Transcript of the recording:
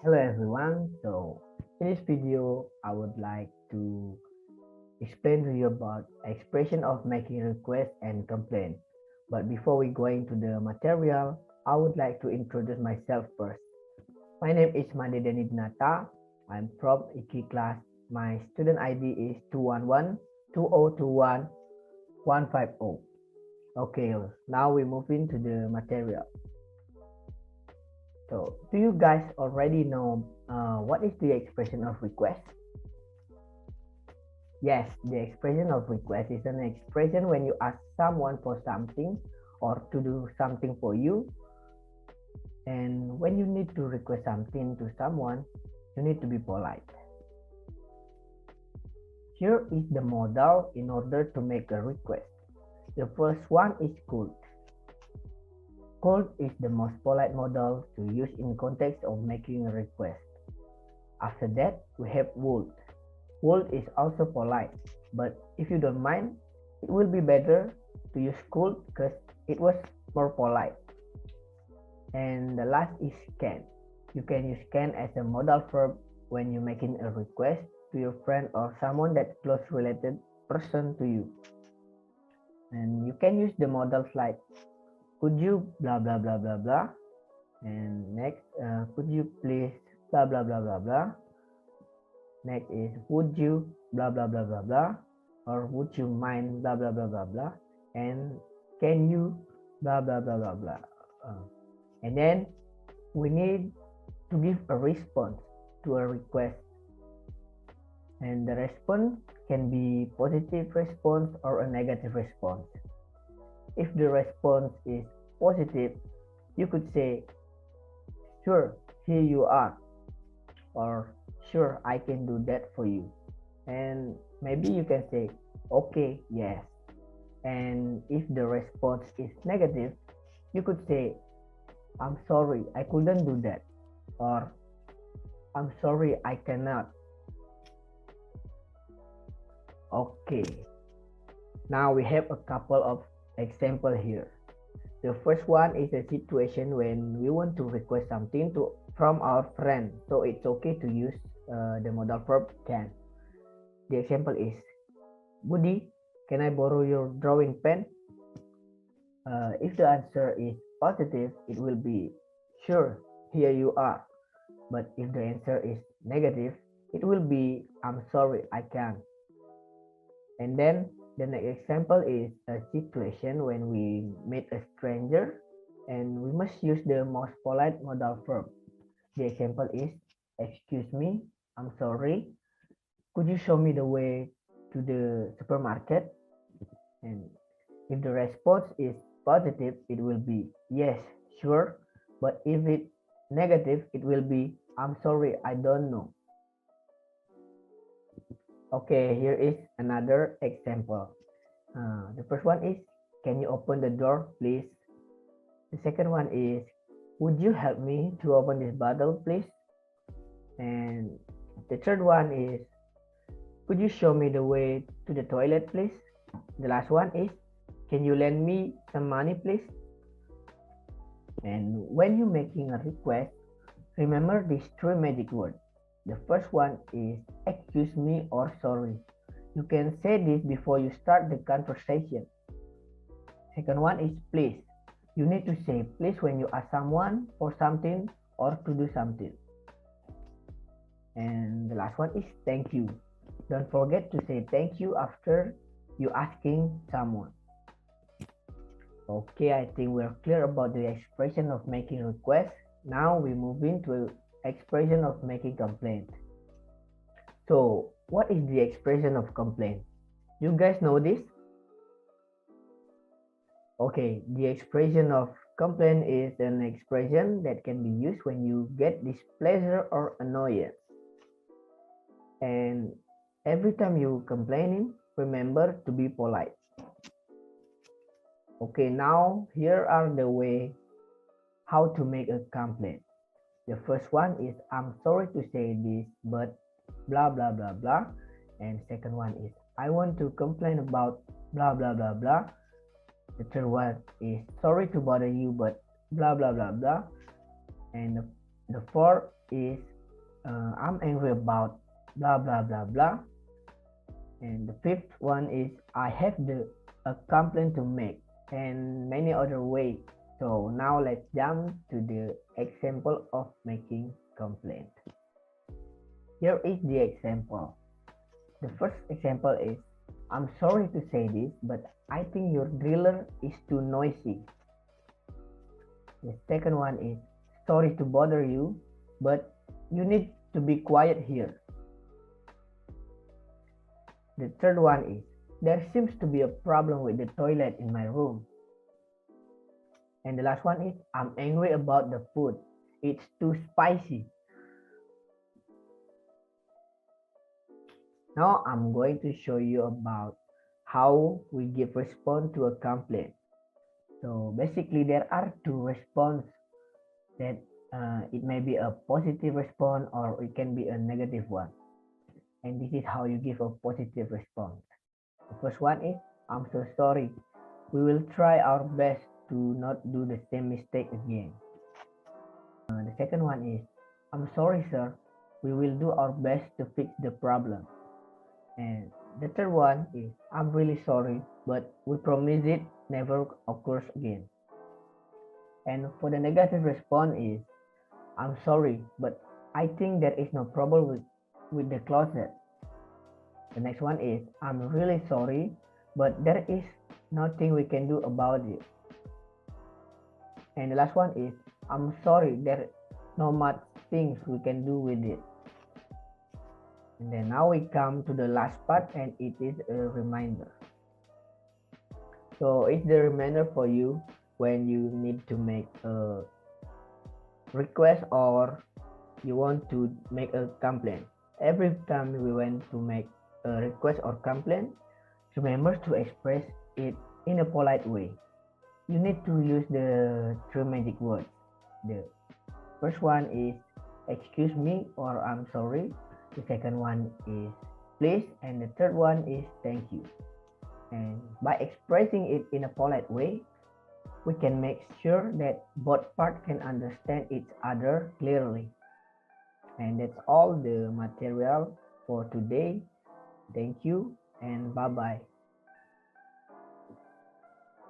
Hello everyone. So in this video, I would like to explain to you about expression of making request and complaint. But before we go into the material, I would like to introduce myself first. My name is Deni Dinatha. I'm from IKI class. My student ID is 211-2021-150. Okay, now we move into the material. So, do you guys already know what is the expression of request? Yes, the expression of request is an expression when you ask someone for something or to do something for you. And when you need to request something to someone, you need to be polite. Here is the model in order to make a request. The first one is cold. Cold is the most polite model to use in context of making a request. After that, we have would. Would is also polite, but if you don't mind, it will be better to use could because it was more polite. And the last is can. You can use can as a modal verb when you're making a request to your friend or someone that close related person to you. And you can use the modals like could you blah blah blah blah blah, and next could you please blah blah blah blah blah. Next is would you blah blah blah blah blah, or would you mind blah blah blah blah blah, and can you blah blah blah blah blah. And then we need to give a response to a request, and the response can be positive response or a negative response. If the response is positive, you could say sure, here you are, or sure, I can do that for you. And maybe you can say okay, yes. And if the response is negative, you could say I'm sorry, I couldn't do that, or I'm sorry, I cannot. Okay, now we have a couple of examples here. The first one is a situation when we want to request something from our friend, so it's okay to use the modal verb can. The example is, Budi, can I borrow your drawing pen? If the answer is positive, it will be sure, here you are. But if the answer is negative, it will be I'm sorry, I can't. And then the next example is a situation when we meet a stranger and we must use the most polite modal verb. The example is, excuse me, I'm sorry, could you show me the way to the supermarket? And if the response is positive, it will be yes, sure. But if it's negative, it will be I'm sorry, I don't know. Okay, here is another example. The first one is, can you open the door, please? The second one is, would you help me to open this bottle, please? And the third one is, could you show me the way to the toilet, please? The last one is, can you lend me some money, please? And when you're making a request, remember these three magic words. The first one is excuse me or sorry. You can say this before you start the conversation. Second one is please. You need to say please when you ask someone for something or to do something. And the last one is thank you. Don't forget to say thank you after you asking someone. Okay, I think we're clear about the expression of making requests. Now we move into expression of making complaint. So what is the expression of complaint? You guys know this? Okay, the expression of complaint is an expression that can be used when you get displeasure or annoyance. And every time you complaining, remember to be polite. Okay, now here are the way how to make a complaint. The first one is I'm sorry to say this, but blah blah blah blah. And second one is I want to complain about blah blah blah blah. The third one is sorry to bother you, but blah blah blah blah. And the The fourth is I'm angry about blah blah blah blah. And the fifth one is I have a complaint to make, and many other ways. So now let's jump to the example of making complaint. Here is the example. The first example is, I'm sorry to say this, but I think your driller is too noisy. The second one is, sorry to bother you, but you need to be quiet here. The third one is, there seems to be a problem with the toilet in my room. And the last one is, I'm angry about the food. It's too spicy. Now I'm going to show you about how we give response to a complaint. So basically there are two responses that it may be a positive response or it can be a negative one. And this is how you give a positive response. The first one is, I'm so sorry. We will try our best to not do the same mistake again. The second one is, I'm sorry, sir. We will do our best to fix the problem. And the third one is, I'm really sorry, but we promise it never occurs again. And for the negative response is, I'm sorry, but I think there is no problem with the closet. The next one is, I'm really sorry, but there is nothing we can do about it. And the last one is, I'm sorry, there no much things we can do with it. And then now we come to the last part, and it is a reminder. So it's the reminder for you when you need to make a request or you want to make a complaint. Every time we want to make a request or complaint, remember to express it in a polite way. You need to use the three magic words. The first one is excuse me or I'm sorry. The second one is please, and the third one is thank you. And by expressing it in a polite way, we can make sure that both parts can understand each other clearly. And that's all the material for today. Thank you and bye-bye.